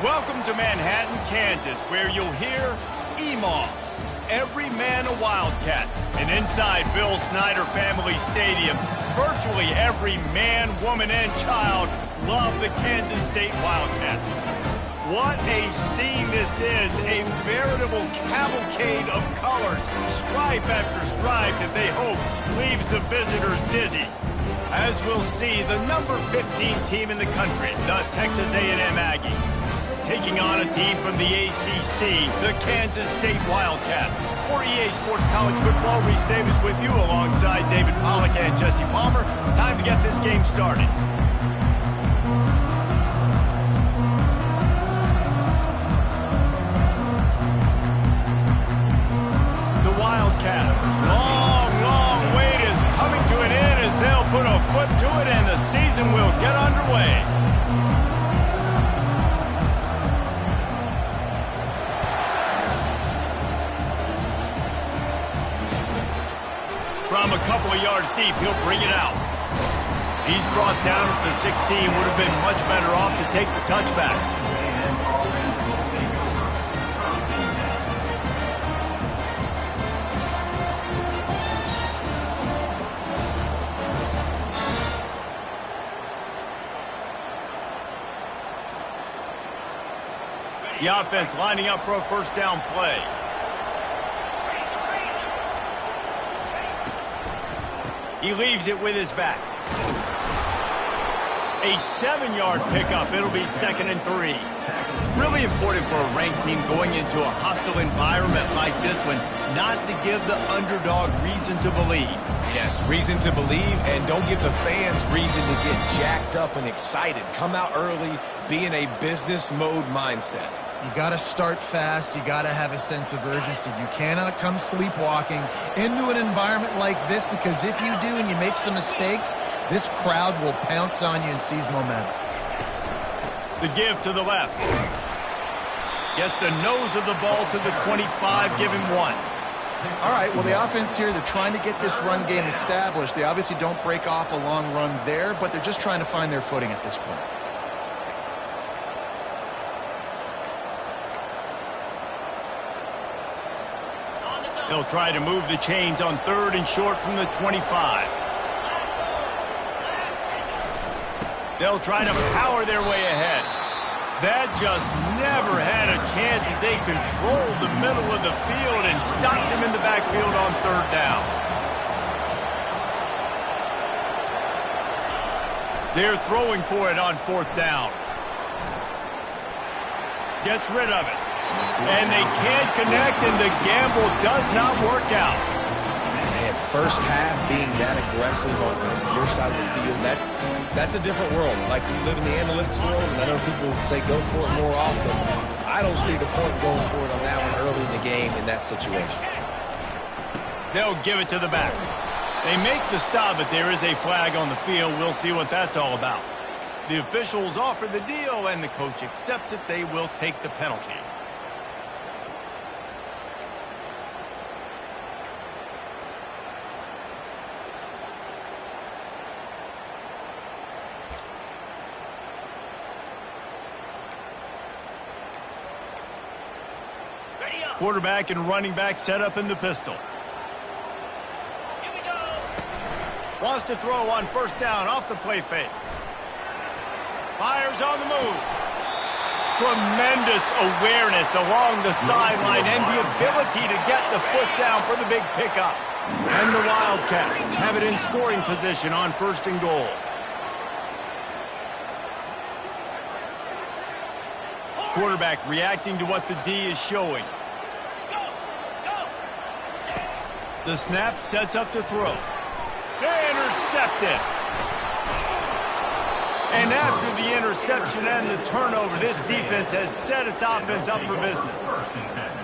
Welcome to Manhattan, Kansas, where you'll hear M.O.E.T. Every man a Wildcat. And inside Bill Snyder Family Stadium, virtually every man, woman, and child love the Kansas State Wildcats. What a scene this is, a veritable cavalcade of colors, stripe after stripe that they hope leaves the visitors dizzy. As we'll see, the number 15 team in the country, the Texas A&M Aggies, taking on a team from the ACC, the Kansas State Wildcats. For EA Sports College Football, Reese Davis with you alongside David Pollack and Jesse Palmer. Time to get this game started. The Wildcats, long wait is coming to an end as they'll put a foot to it and the season will get underway. From a couple of yards deep, he'll bring it out. He's brought down at the 16. Would have been much better off to take the touchback. The offense lining up for a first down play. He leaves it with his back. A 7-yard pickup. It'll be 2nd and 3. Really important for a ranked team going into a hostile environment like this one, not to give the underdog reason to believe. Yes, reason to believe, and don't give the fans reason to get jacked up and excited. Come out early, be in a business mode mindset. You got to start fast. You got to have a sense of urgency. You cannot come sleepwalking into an environment like this, because if you do and you make some mistakes, this crowd will pounce on you and seize momentum. The give to the left. Gets the nose of the ball to the 25, give him 1. All right, well, the offense here, they're trying to get this run game established. They obviously don't break off a long run there, but they're just trying to find their footing at this point. They'll try to move the chains on 3rd and short from the 25. They'll try to power their way ahead. That just never had a chance as they controlled the middle of the field and stopped him in the backfield on 3rd down. They're throwing for it on 4th down. Gets rid of it. And they can't connect, and the gamble does not work out. Man, first half being that aggressive on your side of the field, that's a different world. Like, you live in the analytics world, and I know people say go for it more often. I don't see the point going for it on that one early in the game in that situation. They'll give it to the back. They make the stop, but there is a flag on the field. We'll see what that's all about. The officials offer the deal, and the coach accepts it. They will take the penalty. Quarterback and running back set up in the pistol. Wants to throw on 1st down off the play fake. Fires on the move. Tremendous awareness along the sideline and the ability to get the foot down for the big pickup. And the Wildcats have it in scoring position on 1st and goal. Quarterback reacting to what the D is showing. The snap sets up the throw. Intercepted. And after the interception and the turnover, this defense has set its offense up for business.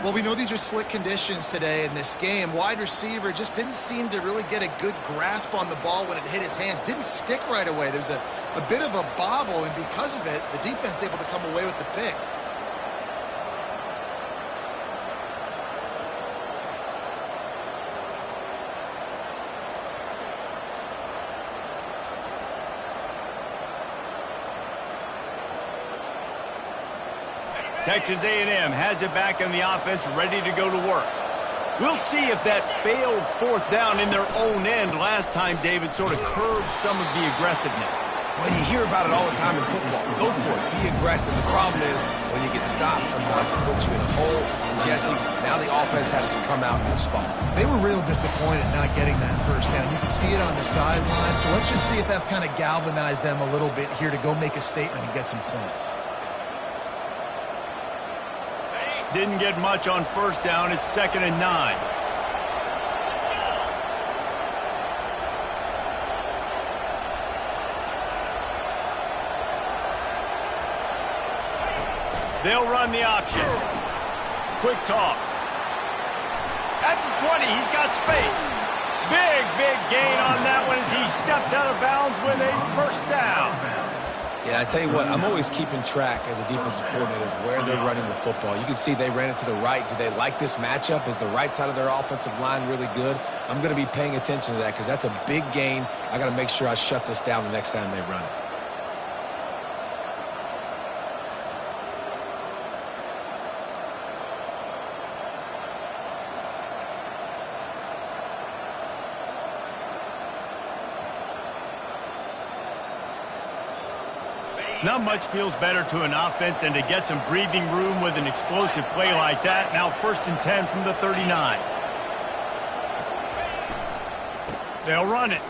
Well, we know these are slick conditions today in this game. Wide receiver just didn't seem to really get a good grasp on the ball when it hit his hands. Didn't stick right away. There's a bit of a bobble, and because of it, the defense able to come away with the pick. Texas A&M has it back in the offense, ready to go to work. We'll see if that failed fourth down in their own end last time, David, sort of curbed some of the aggressiveness. Well, you hear about it all the time in football. Go for it. Be aggressive. The problem is when you get stopped, sometimes it puts you in a hole. And Jesse, now the offense has to come out and respond. They were real disappointed not getting that first down. You can see it on the sideline. So let's just see if that's kind of galvanized them a little bit here to go make a statement and get some points. Didn't get much on first down. It's 2nd and 9. They'll run the option. Quick toss. At the 20, he's got space. Big gain on that one as he steps out of bounds with a first down. Yeah, I tell you what, I'm always keeping track as a defensive coordinator of where they're running the football. You can see they ran it to the right. Do they like this matchup? Is the right side of their offensive line really good? I'm going to be paying attention to that because that's a big gain. I got to make sure I shut this down the next time they run it. Not much feels better to an offense than to get some breathing room with an explosive play like that. Now 1st and 10 from the 39. They'll run it.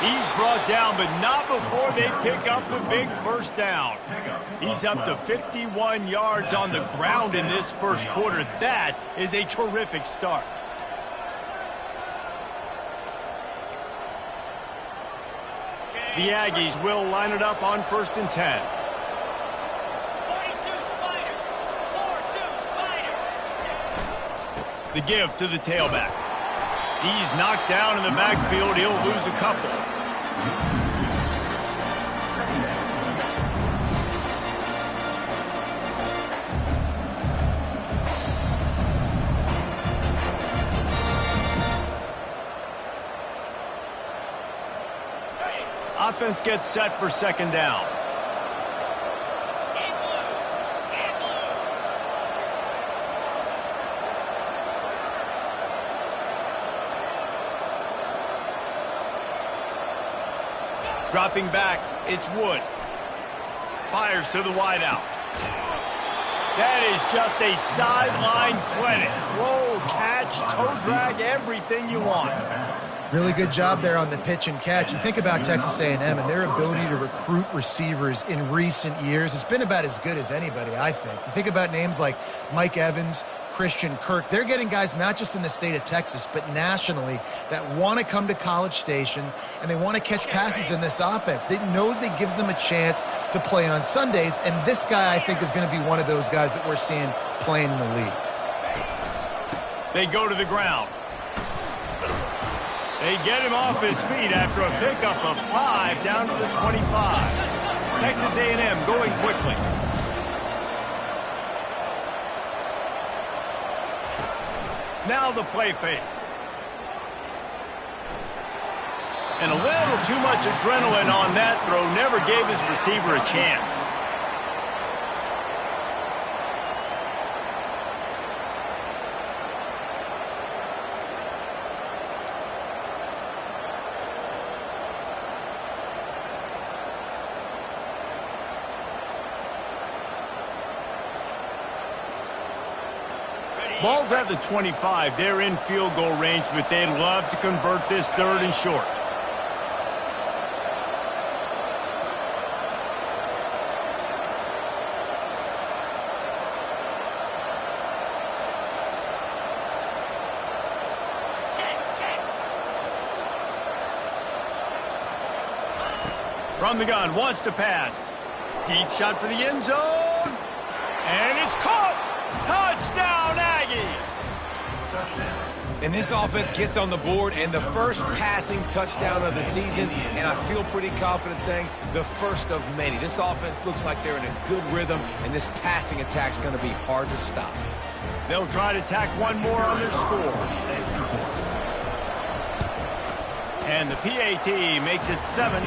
He's brought down, but not before they pick up the big first down. He's up to 51 yards on the ground in this first quarter. That is a terrific start. The Aggies will line it up on 1st and 10. 42 Spider. 4-2 Spider. The give to the tailback. He's knocked down in the backfield. He'll lose a couple. Offense gets set for 2nd down. Dropping back, it's Wood. Fires to the wideout. That is just a sideline clinic. Throw, catch, toe drag, everything you want. Really good job there on the pitch and catch. You think about Texas A&M and their ability to recruit receivers in recent years. It's been about as good as anybody, I think. You think about names like Mike Evans, Christian Kirk. They're getting guys not just in the state of Texas, but nationally that want to come to College Station and they want to catch passes in this offense. They knows that gives them a chance to play on Sundays, and this guy, I think, is going to be one of those guys that we're seeing playing in the league. They go to the ground. They get him off his feet after a pickup of 5 down to the 25. Texas A&M going quickly. Now the play fake. And a little too much adrenaline on that throw. Never gave his receiver a chance. Ball's at the 25. They're in field goal range, but they'd love to convert this 3rd and short. From the gun, wants to pass. Deep shot for the end zone. And it's caught. Touchdown, Aggies! And this offense gets on the board, and the first passing touchdown of the season, and I feel pretty confident saying the first of many. This offense looks like they're in a good rhythm, and this passing attack's going to be hard to stop. They'll try to tack one more on their score. And the PAT makes it 7-0.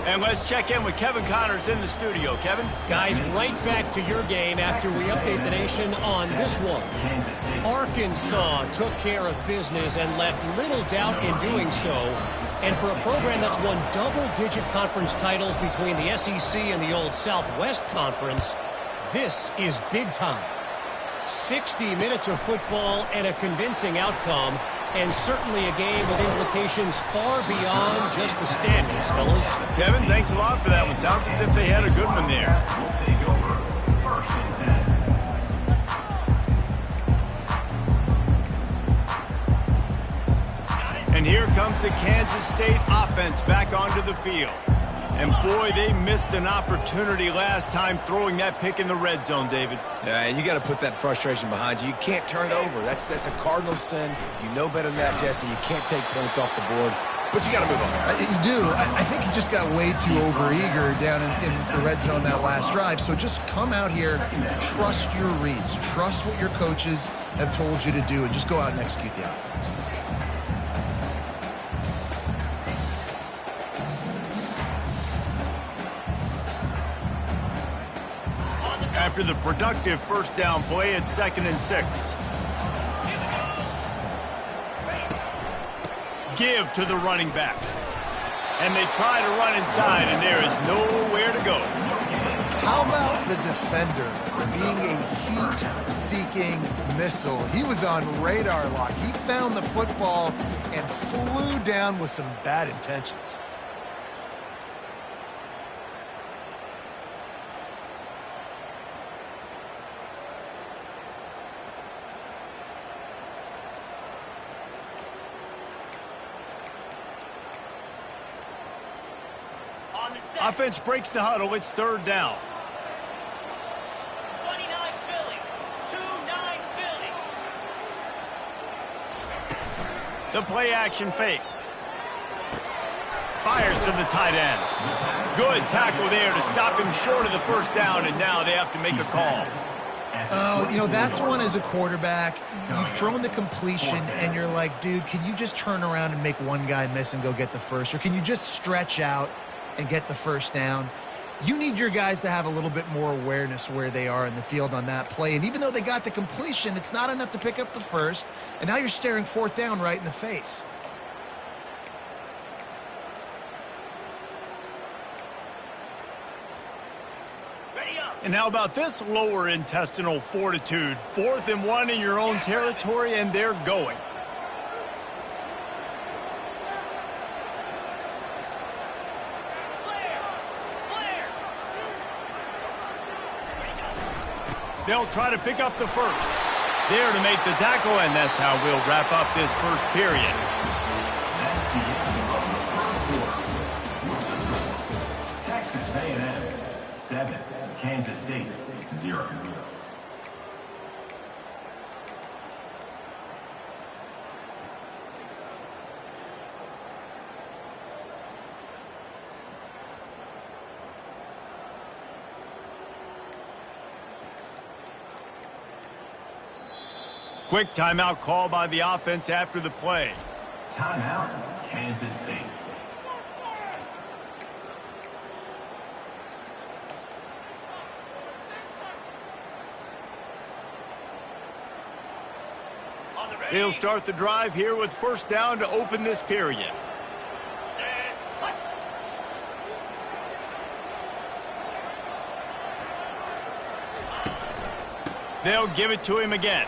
And let's check in with Kevin Connors in the studio. Kevin? Guys, right back to your game after we update the nation on this one. Arkansas took care of business and left little doubt in doing so. And for a program that's won double-digit conference titles between the SEC and the old Southwest Conference, this is big time. 60 minutes of football and a convincing outcome, and certainly a game with implications far beyond just the standings, fellas. Kevin, thanks a lot for that one. Sounds as if they had a good one there. And here comes the Kansas State offense back onto the field. And boy, they missed an opportunity last time throwing that pick in the red zone, David. Yeah, and you got to put that frustration behind you. You can't turn it over. That's a cardinal sin. You know better than that, Jesse. You can't take points off the board, but you got to move on. You do. I think he just got way too overeager down in the red zone that last drive. So just come out here, trust your reads, trust what your coaches have told you to do, and just go out and execute the offense. After the productive first down play, it's 2nd and 6. Give to the running back. And they try to run inside, and there is nowhere to go. How about the defender being a heat-seeking missile? He was on radar lock. He found the football and flew down with some bad intentions. Offense breaks the huddle. It's 3rd down. 29 Philly. 2-9 Philly. The play action fake. Fires to the tight end. Good tackle there to stop him short of the first down, and now they have to make a call. Oh, you know, that's one as a quarterback. You've thrown the completion, and you're like, dude, can you just turn around and make one guy miss and go get the first? Or can you just stretch out and get the first down? You need your guys to have a little bit more awareness where they are in the field on that play. And even though they got the completion, it's not enough to pick up the first. And now you're staring 4th down right in the face. And how about this lower intestinal fortitude? 4th and 1 in your own territory, and they're going. They'll try to pick up the first. There to make the tackle, and that's how we'll wrap up this first period. Texas A&M 7, Kansas State 0. Quick timeout call by the offense after the play. Timeout, Kansas State. He'll start the drive here with 1st down to open this period. They'll give it to him again.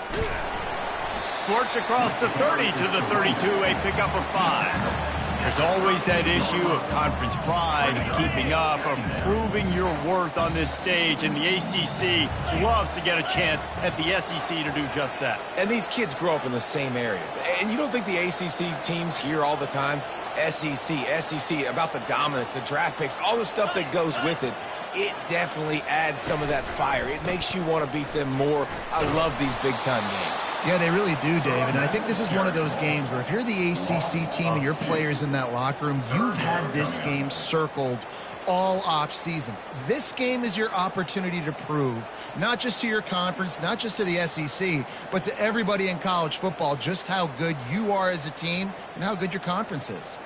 Squirts across the 30 to the 32, a pickup of 5. There's always that issue of conference pride, of keeping up, of proving your worth on this stage, and the ACC loves to get a chance at the SEC to do just that. And these kids grow up in the same area. And you don't think the ACC teams hear all the time, SEC, about the dominance, the draft picks, all the stuff that goes with it. It definitely adds some of that fire. It makes you want to beat them more. I love these big-time games. Yeah, they really do, Dave. And I think this is one of those games where if you're the ACC team and your players in that locker room, you've had this game circled all off-season. This game is your opportunity to prove, not just to your conference, not just to the SEC, but to everybody in college football, just how good you are as a team and how good your conference is.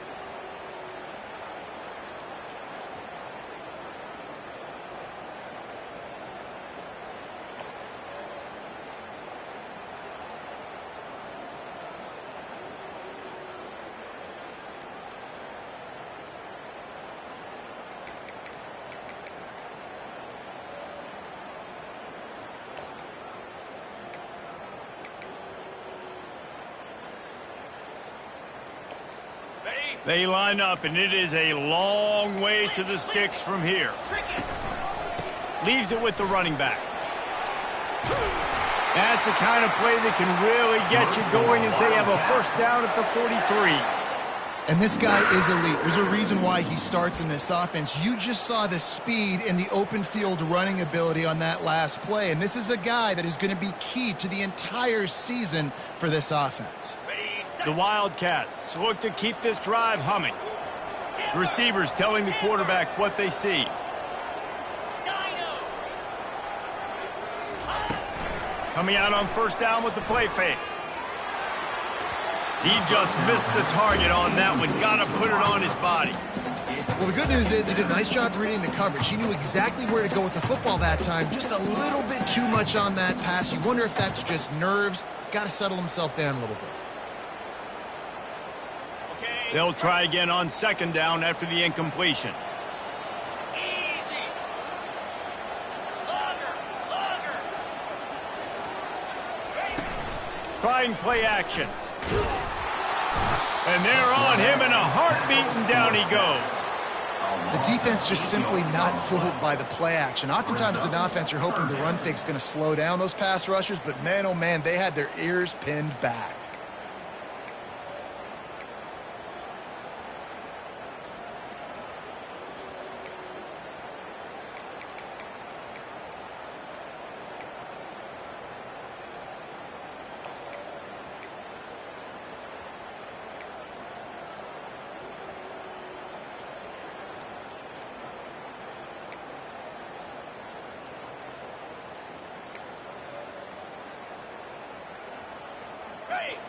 They line up, and it is a long way to the sticks from here. Leaves it with the running back. That's the kind of play that can really get you going as they have a first down at the 43. And this guy is elite. There's a reason why he starts in this offense. You just saw the speed and the open field running ability on that last play. And this is a guy that is going to be key to the entire season for this offense. The Wildcats look to keep this drive humming. The receivers telling the quarterback what they see. Coming out on first down with the play fake. He just missed the target on that one. Got to put it on his body. Well, the good news is he did a nice job reading the coverage. He knew exactly where to go with the football that time. Just a little bit too much on that pass. You wonder if that's just nerves. He's got to settle himself down a little bit. They'll try again on second down after the incompletion. Easy. Longer. Trying play action. And they're on him in a heartbeat, and down he goes. The defense just simply not fooled by the play action. Oftentimes as an offense, you're hoping the run fake's going to slow down those pass rushers, but man, oh man, they had their ears pinned back.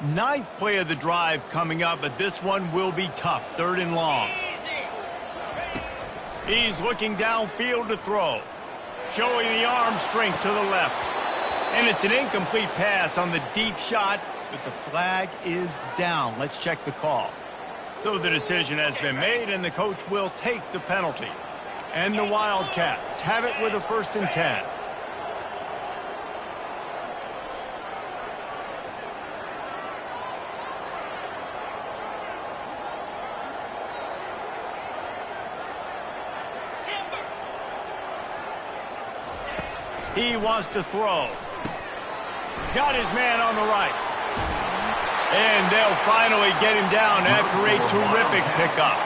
Ninth play of the drive coming up, but this one will be tough. Third and long. He's looking downfield to throw. Showing the arm strength to the left. And it's an incomplete pass on the deep shot, but the flag is down. Let's check the call. So the decision has been made, and the coach will take the penalty. And the Wildcats have it with a 1st and 10. He wants to throw. Got his man on the right. And they'll finally get him down after a terrific pickup.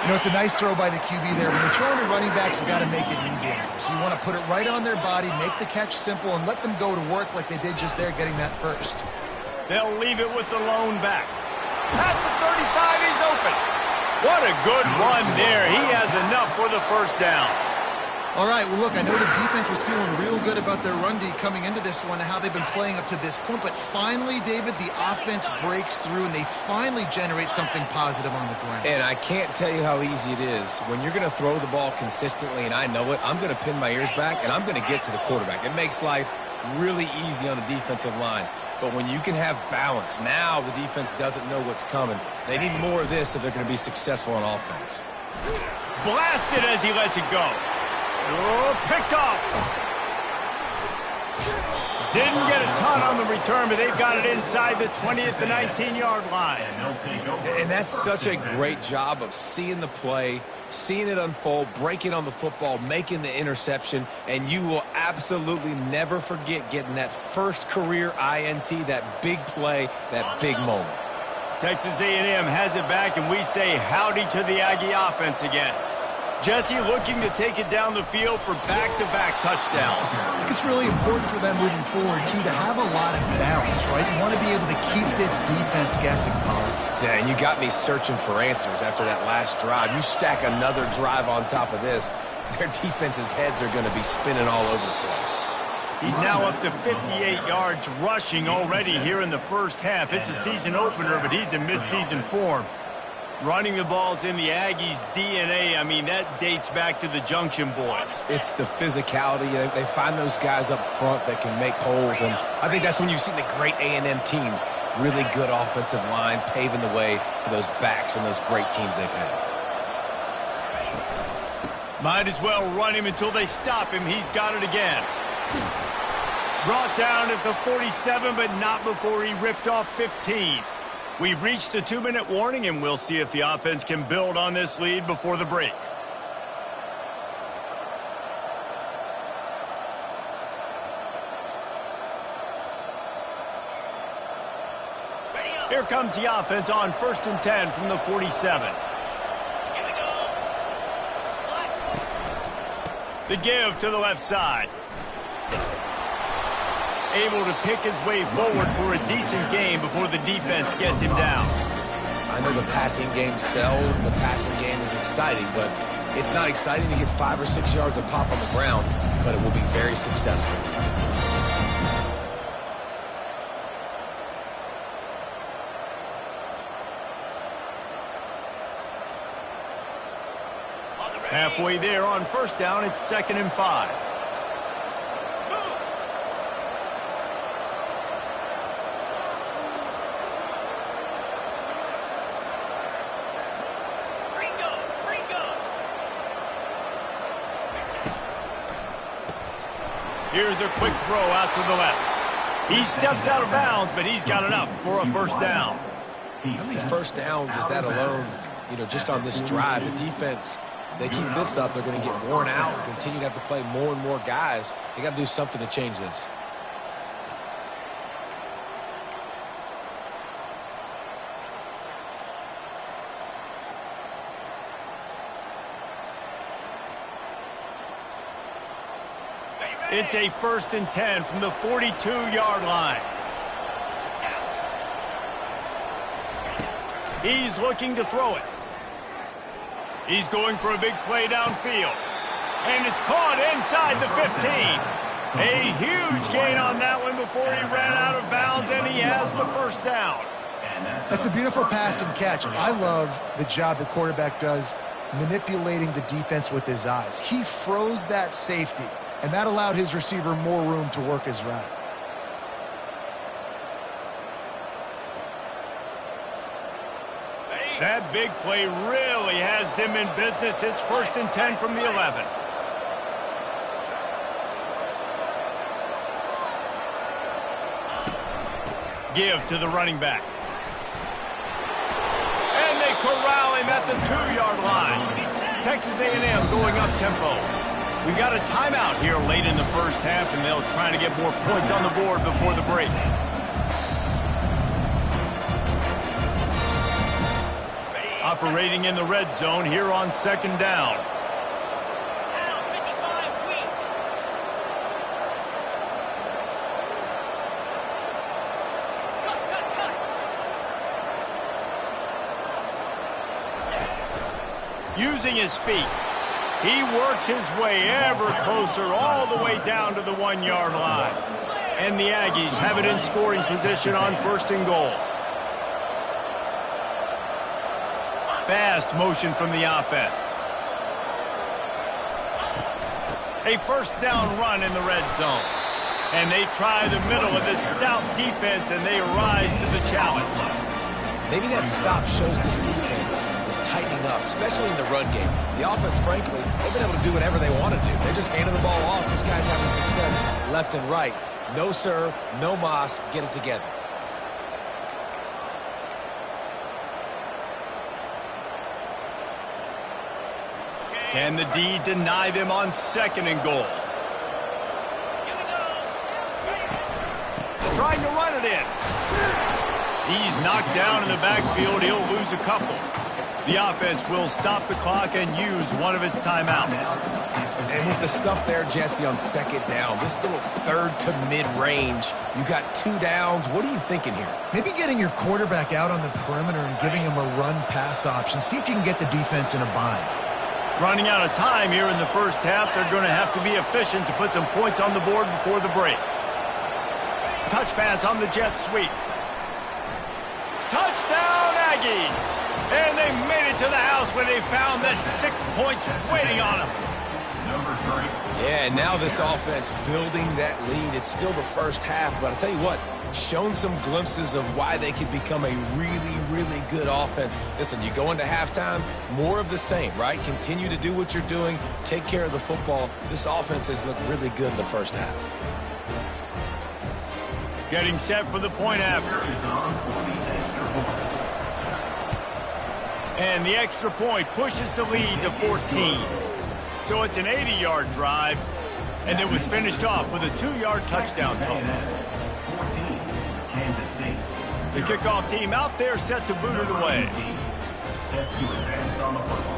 You know, it's a nice throw by the QB there. When you're throwing to running backs, you got to make it easy on them. So you want to put it right on their body, make the catch simple, and let them go to work like they did just there, getting that first. They'll leave it with the lone back. At the 35, he's open. What a good run there. He has enough for the first down. All right, well, look, I know the defense was feeling real good about their run D coming into this one and how they've been playing up to this point, but finally, David, the offense breaks through and they finally generate something positive on the ground. And I can't tell you how easy it is. When you're going to throw the ball consistently, and I know it, I'm going to pin my ears back, and I'm going to get to the quarterback. It makes life really easy on the defensive line. But when you can have balance, now the defense doesn't know what's coming. They need more of this if they're going to be successful on offense. Blasted as he lets it go. Oh, picked off. Didn't get a ton on the return, but they've got it inside the 20 at the 19-yard line. And that's such a great job of seeing the play, seeing it unfold, breaking on the football, making the interception, and you will absolutely never forget getting that first career INT, that big play, that big moment. Texas A&M has it back, and we say howdy to the Aggie offense again. Jesse looking to take it down the field for back-to-back touchdowns. I think it's really important for them moving forward, too, to have a lot of balance, right? You want to be able to keep this defense guessing, Pollard. Yeah, and you got me searching for answers after that last drive. You stack another drive on top of this, their defense's heads are going to be spinning all over the place. He's now up to 58 yards rushing already here in the first half. It's a season opener, but he's in midseason form. Running the ball's in the Aggies' DNA. I mean, that dates back to the Junction Boys. It's the physicality. They find those guys up front that can make holes, and I think that's when you've seen the great A&M teams. Really good offensive line, paving the way for those backs and those great teams they've had. Might as well run him until they stop him. He's got it again. Brought down at the 47, but not before he ripped off 15. We've reached the 2-minute warning, and we'll see if the offense can build on this lead before the break. Here comes the offense on 1st and 10 from the 47. Here we go. The give to the left side. Able to pick his way forward for a decent game before the defense gets him down. I know the passing game sells and the passing game is exciting, but it's not exciting to get 5 or 6 yards of pop on the ground, but it will be very successful. Halfway there on 1st down, it's 2nd and 5. Moves. Ringo. Here's a quick throw out to the left. He steps out of bounds, but he's got enough for a 1st down. How many 1st downs is that alone, just on this drive? The defense, they keep this up, they're going to get worn out and continue to have to play more and more guys. They got to do something to change this. It's a 1st and 10 from the 42-yard line. He's looking to throw it. He's going for a big play downfield. And it's caught inside the 15. A huge gain on that one before he ran out of bounds, and he has the 1st down. That's a beautiful pass and catch. I love the job the quarterback does manipulating the defense with his eyes. He froze that safety, and that allowed his receiver more room to work his route. That big play really has them in business. It's 1st and 10 from the 11. Give to the running back. And they corral him at the 2-yard line. Texas A&M going up tempo. We got a timeout here late in the 1st half, and they'll try to get more points on the board before the break. Operating in the red zone here on 2nd down. Down 55 weak. Cut. Using his feet, he works his way ever closer all the way down to the 1-yard line. And the Aggies have it in scoring position on 1st and goal. Fast motion from the offense. A 1st down run in the red zone. And they try the middle of this stout defense, and they rise to the challenge. Maybe that stop shows this defense is tightening up, especially in the run game. The offense, frankly, they've been able to do whatever they want to do. They're just handing the ball off. This guy's having success left and right. No, sir, no mas, get it together. Can the D deny them on 2nd and goal? Here we go. Trying to run it in. He's knocked down in the backfield. He'll lose a couple. The offense will stop the clock and use one of its timeouts. And with the stuff there, Jesse, on 2nd down, this little 3rd to mid-range, you got 2 downs. What are you thinking here? Maybe getting your quarterback out on the perimeter and giving him a run-pass option. See if you can get the defense in a bind. Running out of time here in the 1st half. They're going to have to be efficient to put some points on the board before the break. Touch pass on the jet sweep. Touchdown, Aggies! And they made it to the house when they found that 6 points waiting on them. Number 3. Yeah, and now this offense building that lead. It's still the 1st half, but I'll tell you what, shown some glimpses of why they could become a really, really good offense. Listen, you go into halftime, more of the same, right? Continue to do what you're doing, take care of the football. This offense has looked really good in the 1st half. Getting set for the point after. Is on for the extra point. And the extra point pushes the lead to 14. So it's an 80-yard drive, and it was finished off with a 2-yard touchdown toss. The kickoff team out there set to boot it away. Set to advance on the football.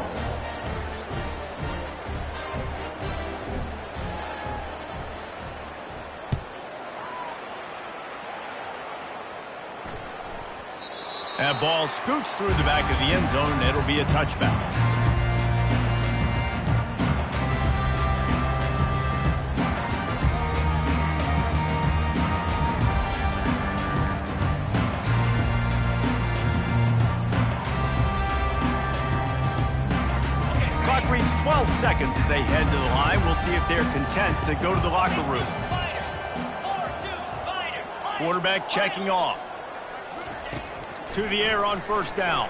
That ball scoots through the back of the end zone, and it'll be a touchback. Clock reads 12 seconds as they head to the line. We'll see if they're content to go to the locker room. Quarterback checking off. To the air on first down.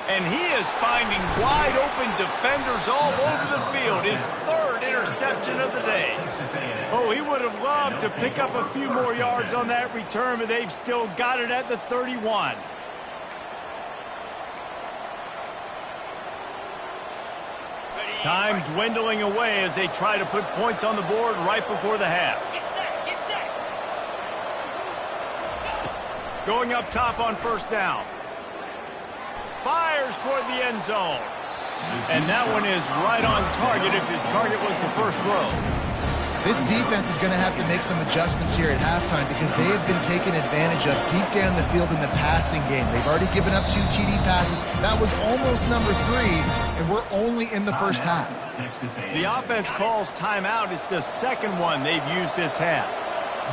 And he is finding wide open defenders all over the field. His third interception of the day. Oh, he would have loved to pick up a few more yards on that return, but they've still got it at the 31. Time dwindling away as they try to put points on the board right before the half. Going up top on first down. Fires toward the end zone. And that one is right on target if his target was the first row. This defense is going to have to make some adjustments here at halftime because they have been taken advantage of deep down the field in the passing game. They've already given up 2 TD passes. That was almost number 3, and we're only in the first half. The offense calls timeout. It's the second one they've used this half.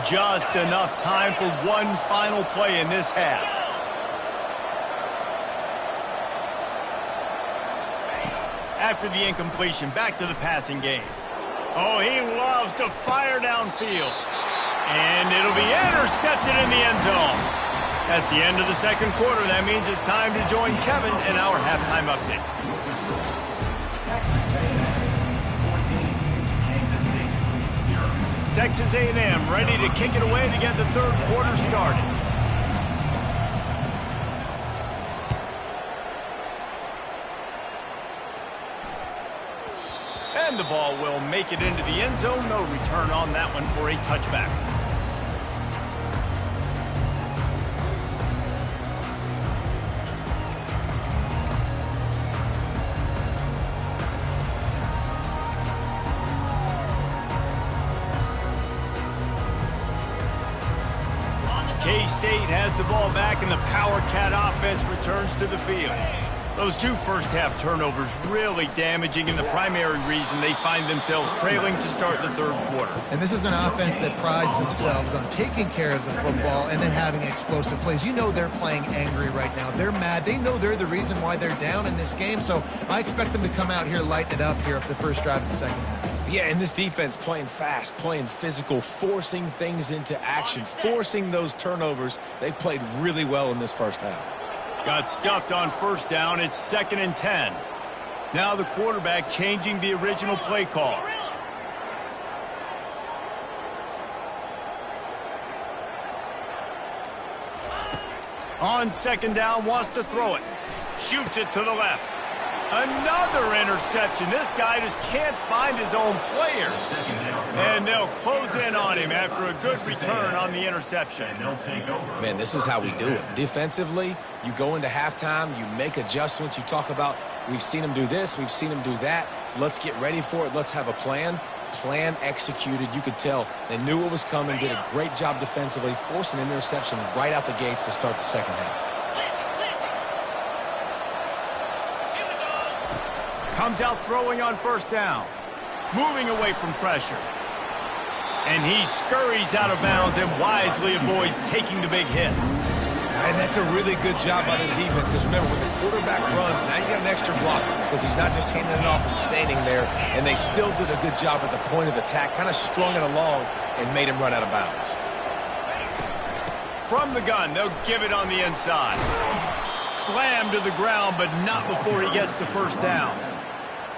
Just enough time for one final play in this half. After the incompletion, back to the passing game. Oh, he loves to fire downfield. And it'll be intercepted in the end zone. That's the end of the second quarter. That means it's time to join Kevin in our halftime update. Texas A&M ready to kick it away to get the third quarter started. And the ball will make it into the end zone. No return on that one for a touchback. K-State has the ball back, and the Power Cat offense returns to the field. Those 2 first-half turnovers really damaging, and the primary reason they find themselves trailing to start the third quarter. And this is an offense that prides themselves on taking care of the football and then having explosive plays. You know they're playing angry right now. They're mad. They know they're the reason why they're down in this game, so I expect them to come out here, lighten it up here for the first drive of the second half. Yeah, and this defense playing fast, playing physical, forcing things into action, forcing those turnovers. They've played really well in this first half. Got stuffed on first down. It's 2nd and 10. Now the quarterback changing the original play call. On second down, wants to throw it. Shoots it to the left. Another interception. This guy just can't find his own players. And they'll close in on him after a good return on the interception. Man, this is how we do it. Defensively, you go into halftime, you make adjustments. You talk about, we've seen them do this, we've seen them do that. Let's get ready for it. Let's have a plan. Plan executed. You could tell they knew what was coming, did a great job defensively, forcing an interception right out the gates to start the second half. Comes out throwing on first down. Moving away from pressure. And he scurries out of bounds and wisely avoids taking the big hit. And that's a really good job by this defense because remember, when the quarterback runs, now you got an extra blocker because he's not just handing it off and standing there. And they still did a good job at the point of attack, kind of strung it along and made him run out of bounds. From the gun, they'll give it on the inside. Slam to the ground, but not before he gets the first down.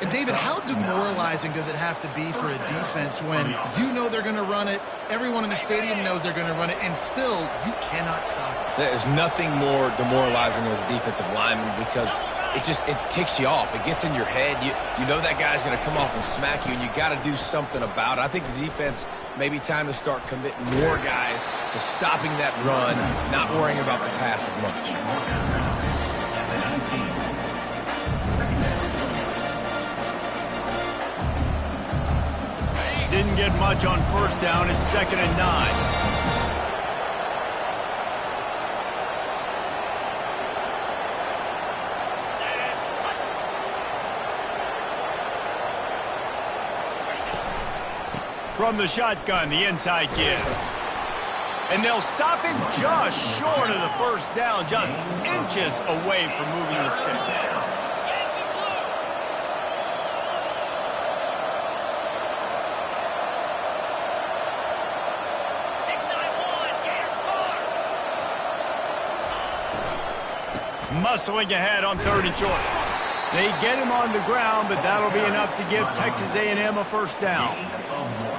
And, David, how demoralizing does it have to be for a defense when you know they're going to run it, everyone in the stadium knows they're going to run it, and still you cannot stop it? There's nothing more demoralizing as a defensive lineman because it ticks you off. It gets in your head. You know that guy's going to come off and smack you, and you got to do something about it. I think the defense maybe time to start committing more guys to stopping that run, not worrying about the pass as much. Didn't get much on first down. It's 2nd and 9. From the shotgun, the inside give. And they'll stop him just short of the first down, just inches away from moving the sticks. Muscling ahead on 3rd and short. They get him on the ground, but that'll be enough to give Texas A&M a first down.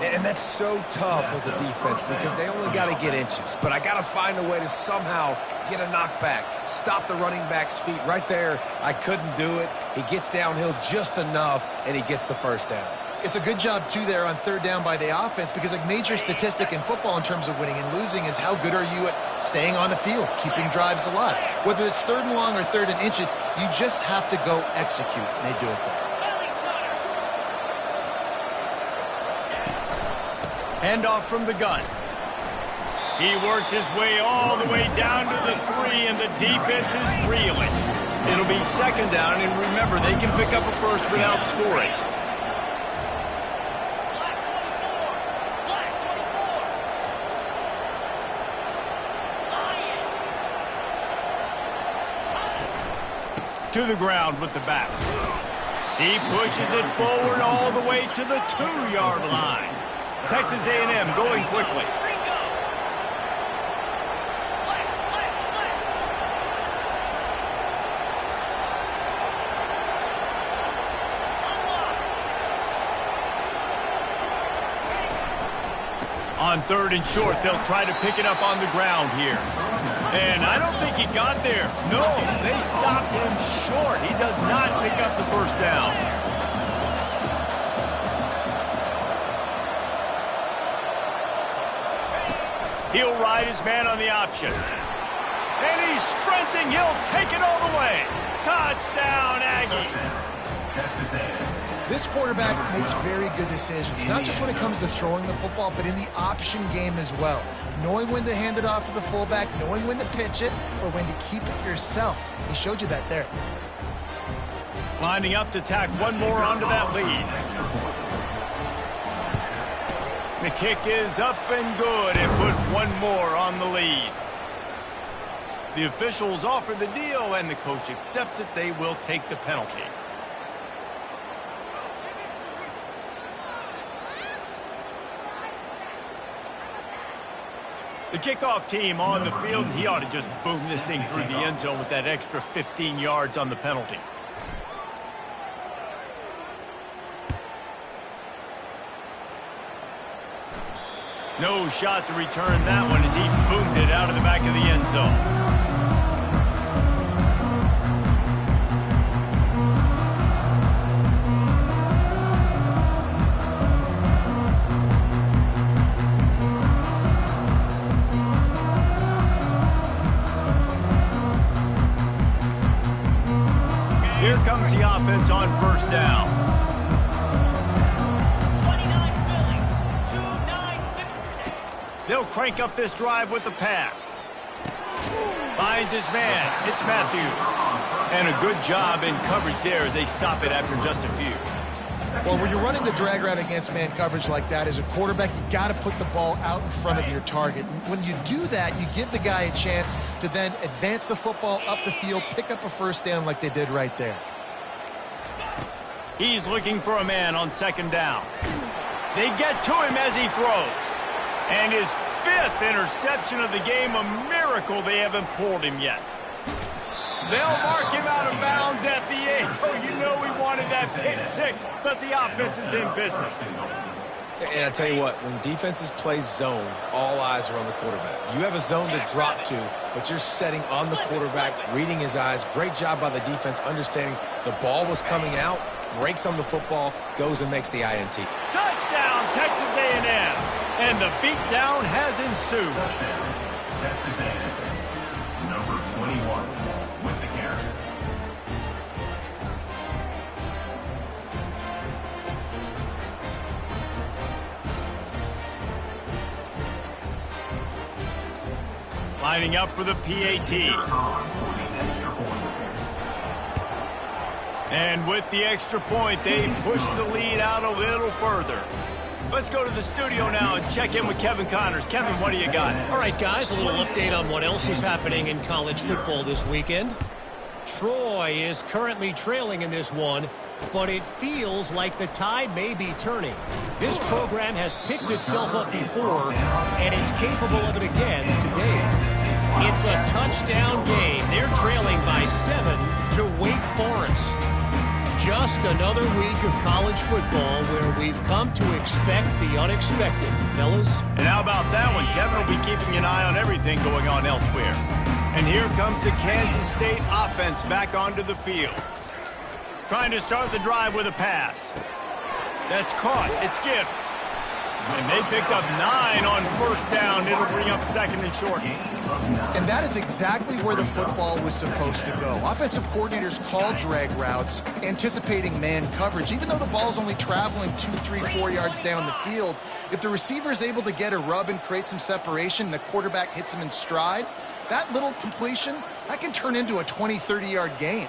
And that's so tough as a defense because they only got to get inches. But I got to find a way to somehow get a knockback, stop the running back's feet. Right there, I couldn't do it. He gets downhill just enough, and he gets the first down. It's a good job, too, there on 3rd down by the offense because a major statistic in football in terms of winning and losing is how good are you at staying on the field, keeping drives alive. Whether it's 3rd and long or 3rd and inches, you just have to go execute, and they do it there. Handoff from the gun. He works his way all the way down to the 3, and the defense is reeling. It'll be 2nd down, and remember, they can pick up a first without scoring. To the ground with the back. He pushes it forward all the way to the 2-yard line. Texas A&M going quickly. On 3rd and short, they'll try to pick it up on the ground here. And I don't think he got there. No, they stopped him short. He does not pick up the first down. He'll ride his man on the option. And he's sprinting. He'll take it all the way. Touchdown, Aggies. This quarterback makes very good decisions, not just when it comes to throwing the football, but in the option game as well. Knowing when to hand it off to the fullback, knowing when to pitch it, or when to keep it yourself. He showed you that there. Lining up to tack one more onto that lead. The kick is up and good and put one more on the lead. The officials offer the deal and the coach accepts it. They will take the penalty. The kickoff team on the field, he ought to just boom this thing through the end zone with that extra 15 yards on the penalty. No shot to return that one as he boomed it out of the back of the end zone. Here comes the offense on first down. They'll crank up this drive with the pass. Finds his man. It's Matthews. And a good job in coverage there as they stop it after just a few. Well, when you're running the drag route against man coverage like that, as a quarterback, you got to put the ball out in front of your target. When you do that, you give the guy a chance to then advance the football up the field, pick up a first down like they did right there. He's looking for a man on second down. They get to him as he throws. And his 5th interception of the game, a miracle they haven't pulled him yet. They'll mark him out of bounds at the 8. Oh, you know we wanted that pick 6, but the offense is in business. And I tell you what, when defenses play zone, all eyes are on the quarterback. You have a zone to drop to, but you're setting on the quarterback, reading his eyes. Great job by the defense, understanding the ball was coming out, breaks on the football, goes and makes the INT. Touchdown, Texas A&M. And the beatdown has ensued. Texas A&M, number 21, with the carry. Lining up for the PAT. And with the extra point, they push the lead out a little further. Let's go to the studio now and check in with Kevin Connors. Kevin, what do you got? All right, guys, a little update on what else is happening in college football this weekend. Troy is currently trailing in this one, but it feels like the tide may be turning. This program has picked itself up before, and it's capable of it again today. It's a touchdown game. They're trailing by 7 to Wake Forest. Just another week of college football where we've come to expect the unexpected, fellas. And how about that one? Kevin will be keeping an eye on everything going on elsewhere. And here comes the Kansas State offense back onto the field. Trying to start the drive with a pass. That's caught. It's Gibbs. And they picked up 9 on first down. It'll bring up second and short. And that is exactly where the football was supposed to go. Offensive coordinators call drag routes, anticipating man coverage. Even though the ball's only traveling 2, 3, 4 yards down the field, if the receiver is able to get a rub and create some separation and the quarterback hits him in stride, that little completion, that can turn into a 20, 30-yard gain.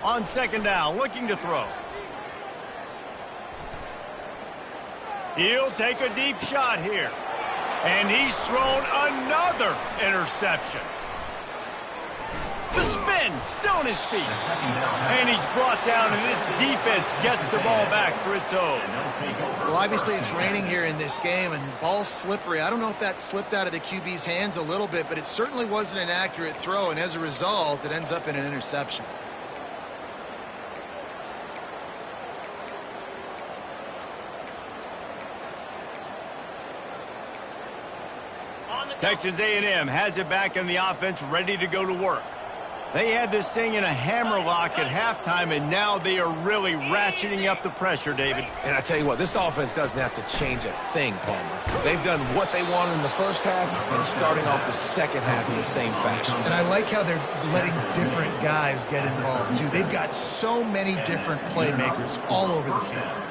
On second down, looking to throw. He'll take a deep shot here. And he's thrown another interception. The spin, still on his feet. And he's brought down, and this defense gets the ball back for its own. Well, obviously it's raining here in this game, and ball's slippery. I don't know if that slipped out of the QB's hands a little bit, but it certainly wasn't an accurate throw, and as a result, it ends up in an interception. Texas A&M has it back in the offense, ready to go to work. They had this thing in a hammerlock at halftime, and now they are really ratcheting up the pressure, David. And I tell you what, this offense doesn't have to change a thing, Palmer. They've done what they wanted in the first half and starting off the second half in the same fashion. And I like how they're letting different guys get involved, too. They've got so many different playmakers all over the field.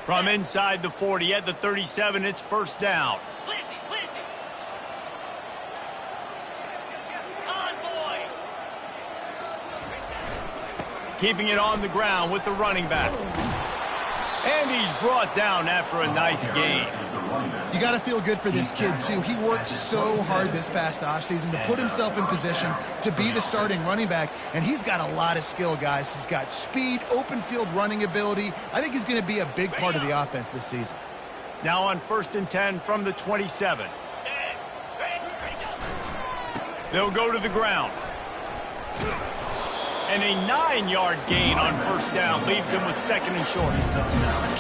From inside the 40 at the 37, it's first down. Keeping it on the ground with the running back. And he's brought down after a nice gain. You got to feel good for this kid, too. He worked so hard this past offseason to put himself in position to be the starting running back, and he's got a lot of skill, guys. He's got speed, open field running ability. I think he's going to be a big part of the offense this season. Now on 1st and 10 from the 27. They'll go to the ground. And a 9-yard gain on first down leaves them with second and short.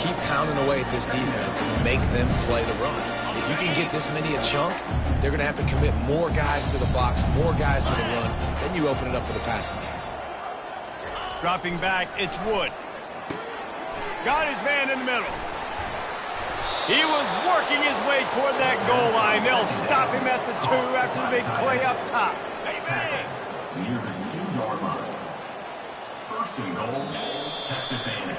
Keep pounding away at this defense and make them play the run. If you can get this many a chunk, they're going to have to commit more guys to the box, more guys to the run. Then you open it up for the passing game. Dropping back, it's Wood. Got his man in the middle. He was working his way toward that goal line. They'll stop him at the 2 after the big play up top. Near the 2-yard line. First and goal, Texas A&M.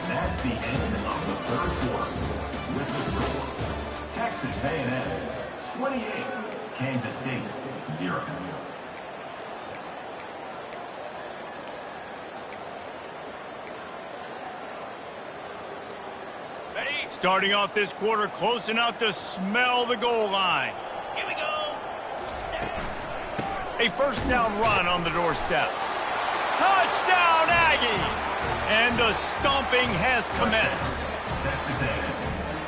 That's the end of the third quarter. With the score, Texas A&M 28, Kansas State 0. Starting off this quarter close enough to smell the goal line. Here we go. A first down run on the doorstep. Touchdown, Aggies! And the stomping has commenced.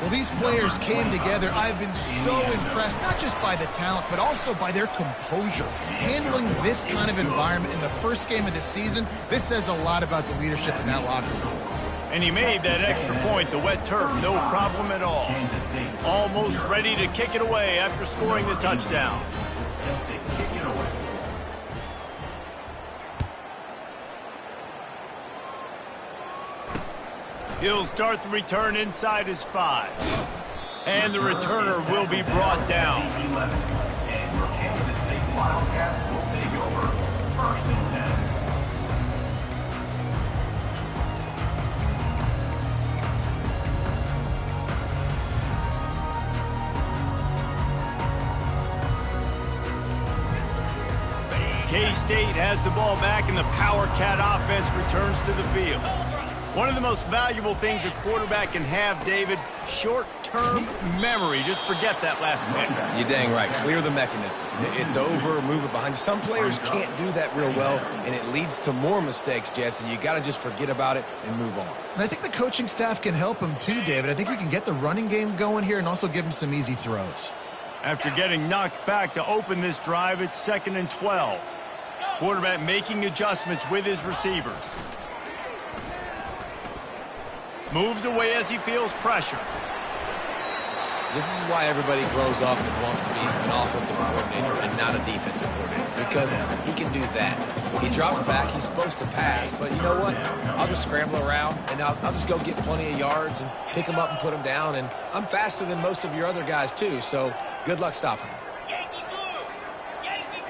Well, these players came together. I've been so impressed, not just by the talent, but also by their composure. Handling this kind of environment in the first game of the season, this says a lot about the leadership in that locker room. And he made that extra point, the wet turf, no problem at all. Almost ready to kick it away after scoring the touchdown. He'll start the return inside his 5. And the returner will be brought down. And your Kansas State Wildcats will take over. 1st and 10. K-State has the ball back and the Power Cat offense returns to the field. One of the most valuable things a quarterback can have, David, short-term memory. Just forget that last pick. You're dang right. Clear the mechanism. It's over, move it behind you. Some players can't do that real well, and it leads to more mistakes, Jesse. You got to just forget about it and move on. And I think the coaching staff can help him too, David. I think we can get the running game going here and also give him some easy throws. After getting knocked back to open this drive, it's 2nd and 12. Quarterback making adjustments with his receivers. Moves away as he feels pressure. This is why everybody grows up and wants to be an offensive coordinator and not a defensive coordinator, because he can do that. He drops back, he's supposed to pass, but you know what? I'll just scramble around, and I'll just go get plenty of yards and pick him up and put him down, and I'm faster than most of your other guys, too, so good luck stopping him. Yankee blue! Yankee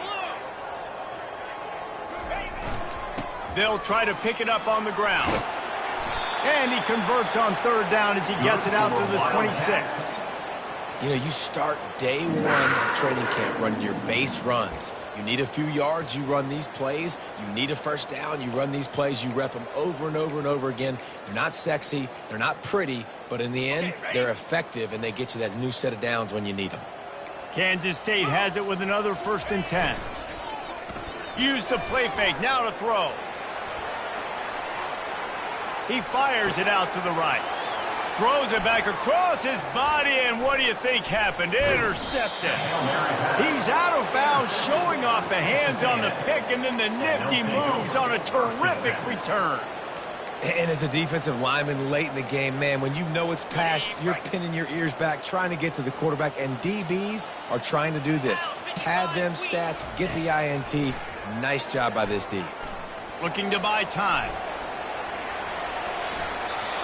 blue! They'll try to pick it up on the ground. And he converts on 3rd down as he gets it out to the 26. You know, you start day one of training camp running your base runs. You need a few yards, you run these plays. You need a 1st down, you run these plays. You rep them over and over and over again. They're not sexy, they're not pretty, but in the end, they're effective, and they get you that new set of downs when you need them. Kansas State has it with another 1st and 10. Use the play fake, now to throw. He fires it out to the right. Throws it back across his body, and what do you think happened? Intercepted. He's out of bounds, showing off the hands on the pick, and then the nifty moves on a terrific return. And as a defensive lineman late in the game, man, when you know it's past, you're pinning your ears back, trying to get to the quarterback, and DBs are trying to do this. Pad them stats, get the INT. Nice job by this D. Looking to buy time.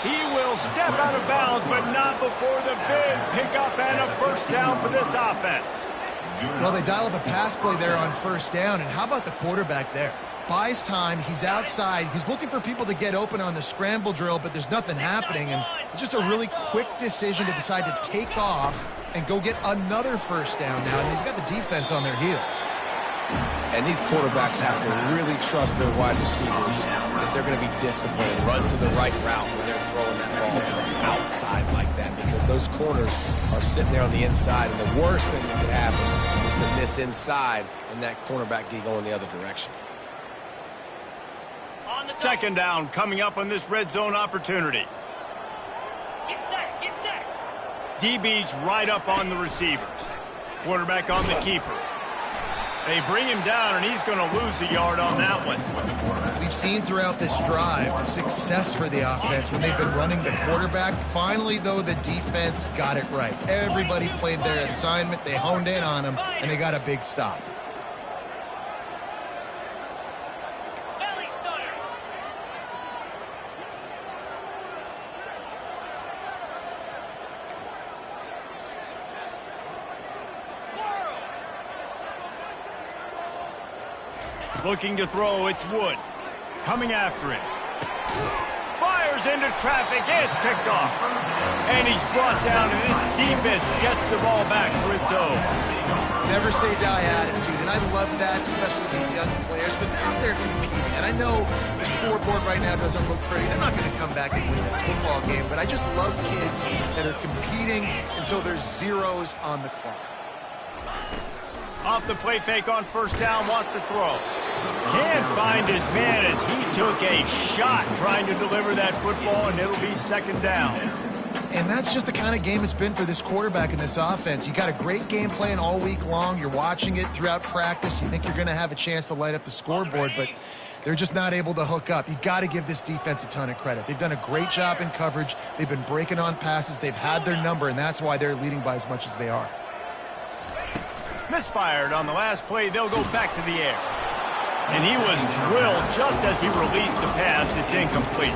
He will step out of bounds, but not before the big pickup and a 1st down for this offense. Well, they dial up a pass play there on 1st down, and how about the quarterback there? Buys time, he's outside, he's looking for people to get open on the scramble drill, but there's nothing happening, and it's just a really quick decision to decide to take off and go get another 1st down now. I mean, you've got the defense on their heels. And these quarterbacks have to really trust their wide receivers, that they're going to be disciplined and run to the right route when they're throwing that ball to the outside like that, because those corners are sitting there on the inside, and the worst thing that could happen is to miss inside and that cornerback get going the other direction. 2nd down coming up on this red zone opportunity. Get set! Get set! DB's right up on the receivers. Quarterback on the keeper. They bring him down, and he's going to lose a yard on that one. We've seen throughout this drive success for the offense when they've been running the quarterback. Finally, though, the defense got it right. Everybody played their assignment. They honed in on him, and they got a big stop. Belly stunner! Squirrel! Looking to throw, it's Wood. Coming after him. Fires into traffic, it's picked off. And he's brought down, and this defense gets the ball back for its own. Never say die attitude, and I love that, especially these young players, because they're out there competing. And I know the scoreboard right now doesn't look pretty. They're not going to come back and win this football game, but I just love kids that are competing until there's zeros on the clock. Off the play fake on first down, wants to throw. Can't find his man as he took a shot trying to deliver that football, and it'll be second down. And that's just the kind of game it's been for this quarterback in this offense. You got a great game plan all week long. You're watching it throughout practice. You think you're going to have a chance to light up the scoreboard, but they're just not able to hook up. You got to give this defense a ton of credit. They've done a great job in coverage. They've been breaking on passes. They've had their number, and that's why they're leading by as much as they are. Misfired on the last play. They'll go back to the air. And he was drilled just as he released the pass. It's incomplete.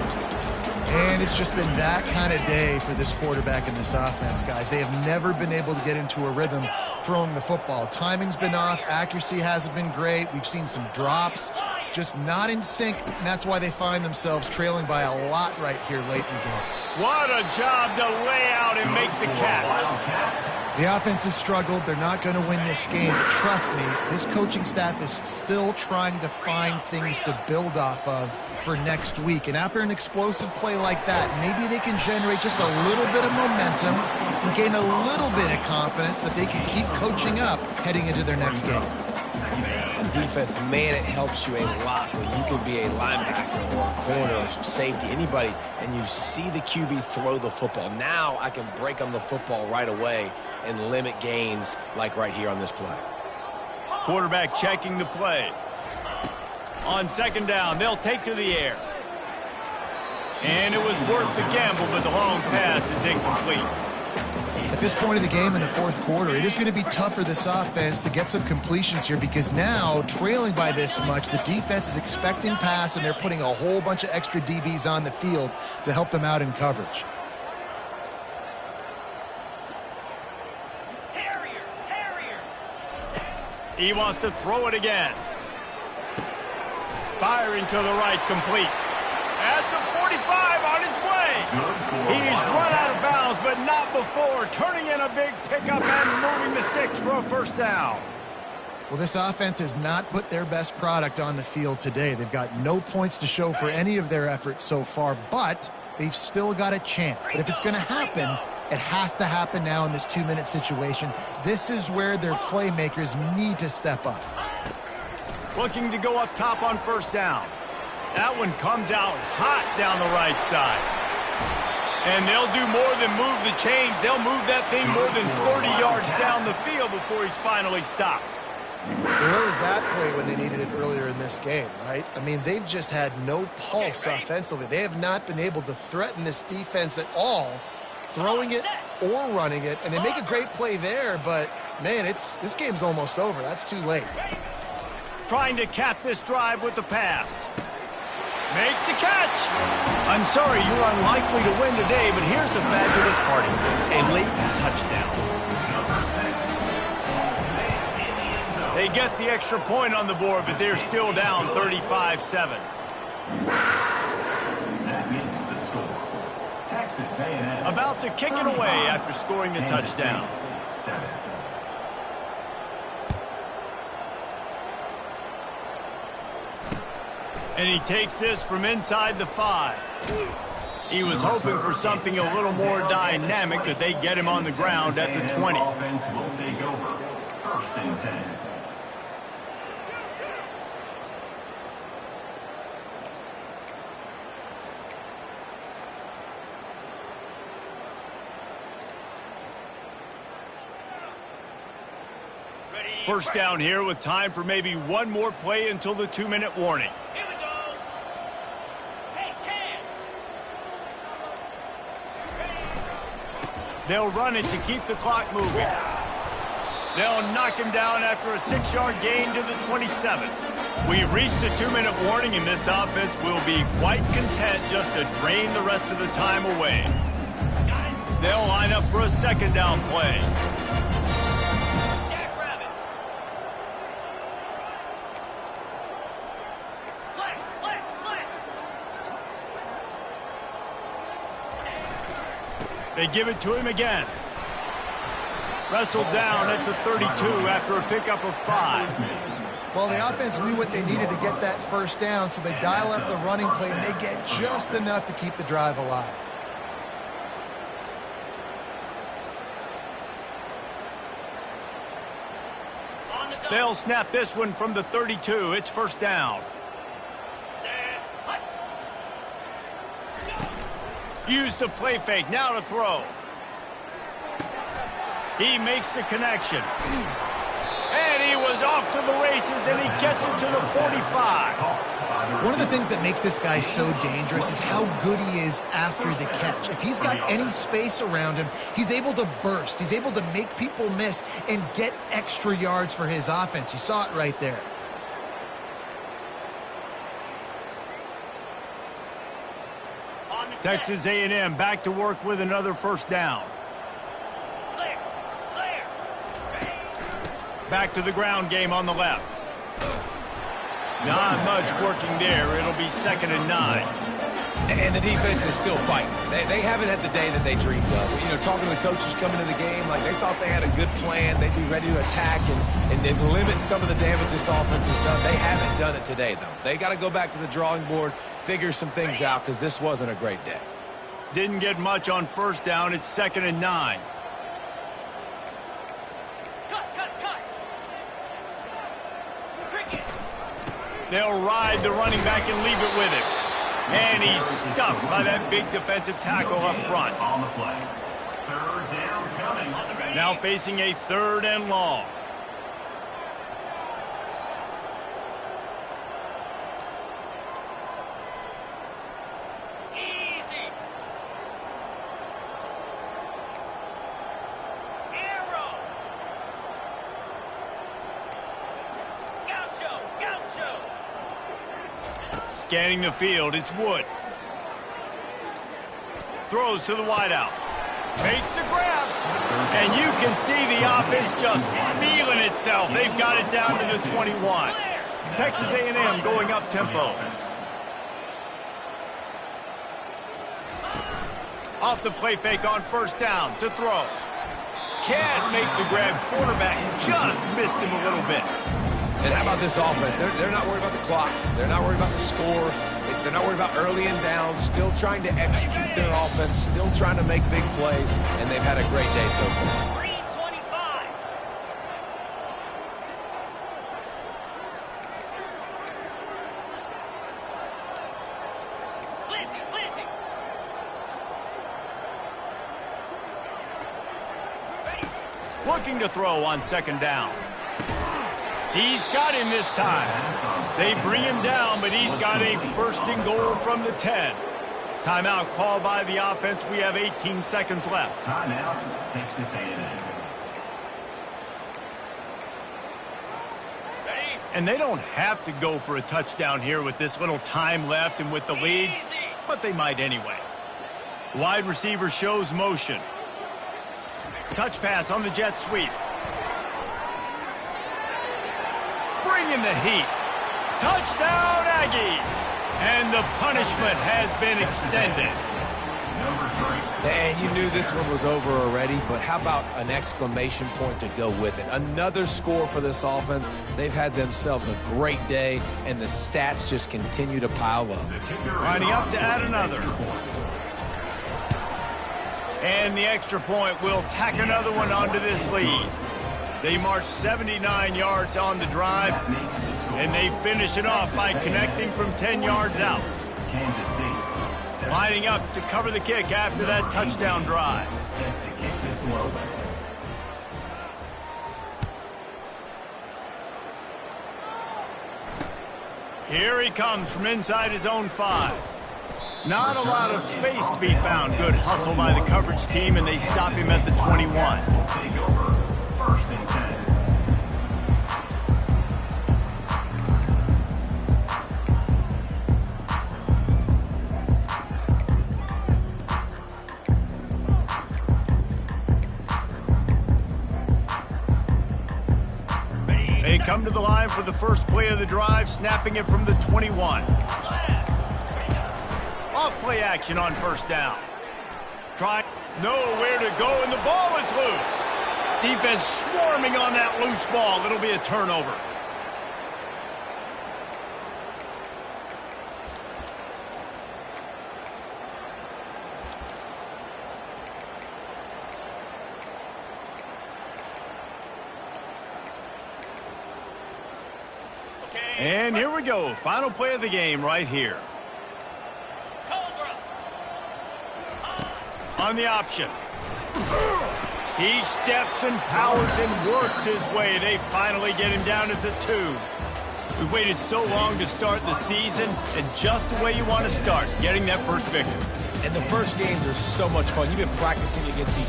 And it's just been that kind of day for this quarterback in this offense, guys. They have never been able to get into a rhythm throwing the football. Timing's been off. Accuracy hasn't been great. We've seen some drops, just not in sync, and that's why they find themselves trailing by a lot right here late in the game. What a job to lay out and make the catch. The offense has struggled. They're not going to win this game. But trust me, this coaching staff is still trying to find things to build off of for next week. And after an explosive play like that, maybe they can generate just a little bit of momentum and gain a little bit of confidence that they can keep coaching up heading into their next game. Defense, man, it helps you a lot when you can be a linebacker or a corner or safety, anybody, and you see the QB throw the football. Now I can break on the football right away and limit gains like right here on this play. Quarterback checking the play. On second down, they'll take to the air. And it was worth the gamble, but the long pass is incomplete. At this point of the game in the fourth quarter, it is going to be tough for this offense to get some completions here because now, trailing by this much, the defense is expecting pass, and they're putting a whole bunch of extra DBs on the field to help them out in coverage. Terrier. He wants to throw it again. Firing to the right, complete. At the 45, on his way. He's run out of bounds, but not before. Turning in a big pickup and moving the sticks for a first down. Well, this offense has not put their best product on the field today. They've got no points to show for any of their efforts so far, but they've still got a chance. But if it's going to happen, it has to happen now in this 2-minute situation. This is where their playmakers need to step up. Looking to go up top on first down. That one comes out hot down the right side. And they'll do more than move the chains. They'll move that thing more than 30 yards down the field before he's finally stopped. Where was that play when they needed it earlier in this game, right? I mean, they've just had no pulse offensively. They have not been able to threaten this defense at all, throwing it or running it. And they make a great play there, but, man, this game's almost over. That's too late. Trying to cap this drive with the pass. Makes the catch. I'm sorry, you're unlikely to win today, but here's a fabulous party. A late touchdown. They get the extra point on the board, but they're still down 35-7. That makes the score. Texas A&M. About to kick it away after scoring the touchdown. 7. And he takes this from inside the 5. He was hoping for something a little more dynamic, that they get him on the ground at the 20. Offense will take over. 1st and 10. First down here with time for maybe one more play until the 2-minute warning. Here we go. Hey, Cam. They'll run it to keep the clock moving. They'll knock him down after a 6-yard gain to the 27. We've reached the 2-minute warning, and this offense will be quite content just to drain the rest of the time away. They'll line up for a 2nd down play. They give it to him again. Wrestled down at the 32 after a pickup of 5. Well, the offense knew what they needed to get that first down, so they dial up the running play, and they get just enough to keep the drive alive. On the They'll snap this one from the 32. It's first down. Use the play fake. Now to throw. He makes the connection. And he was off to the races, and he gets it to the 45. One of the things that makes this guy so dangerous is how good he is after the catch. If he's got any space around him, he's able to burst. He's able to make people miss and get extra yards for his offense. You saw it right there. Texas A&M back to work with another first down. Back to the ground game on the left. Not much working there. It'll be 2nd and 9. And the defense is still fighting. They haven't had the day that they dreamed of. You know, talking to the coaches coming to the game, like they thought they had a good plan. They'd be ready to attack and then limit some of the damage this offense has done. They haven't done it today, though. They got to go back to the drawing board, figure some things out, because this wasn't a great day. Didn't get much on first down. It's 2nd and 9. They'll ride the running back and leave it with him. And he's stuffed by that big defensive tackle up front. On the play. 3rd down coming. Now facing a 3rd and long. Easy. Arrow. Gaucho. Scanning the field, it's Wood. Throws to the wideout. Makes the grab. And you can see the offense just feeling itself. They've got it down to the 21. Texas A&M going up tempo. Off the play fake on first down to throw. Can't make the grab. Quarterback just missed him a little bit. And how about this offense? They're not worried about the clock. They're not worried about the score. They're not worried about early and down. Still trying to execute their offense. Still trying to make big plays. And they've had a great day so far. 325. Lizzie. Looking to throw on 2nd down. He's got him this time. They bring him down, but he's got a 1st and goal from the 10. Timeout called by the offense. We have 18 seconds left. Timeout, Texas A&M. And they don't have to go for a touchdown here with this little time left and with the lead, but they might anyway. Wide receiver shows motion. Touch pass on the jet sweep. Bringing the heat. Touchdown, Aggies. And the punishment has been extended. And you knew this one was over already, but how about an exclamation point to go with it? Another score for this offense. They've had themselves a great day, and the stats just continue to pile up. Lining up to add another. And the extra point will tack another one onto this lead. They march 79 yards on the drive, and they finish it off by connecting from 10 yards out. Kansas City. Lining up to cover the kick after that touchdown drive. Set to kick this one over. Here he comes from inside his own 5. Not a lot of space to be found. Good hustle by the coverage team, and they stop him at the 21. Take over. 1st and 10. They come to the line for the first play of the drive, snapping it from the 21. Off play action on first down. Try nowhere to go, and the ball is loose. Defense swarming on that loose ball. It'll be a turnover. And here we go. Final play of the game right here. Cobra. On the option. He steps and powers and works his way. They finally get him down at the 2. We waited so long to start the season, and just the way you want to start, getting that first victory. And the first games are so much fun. You've been practicing against each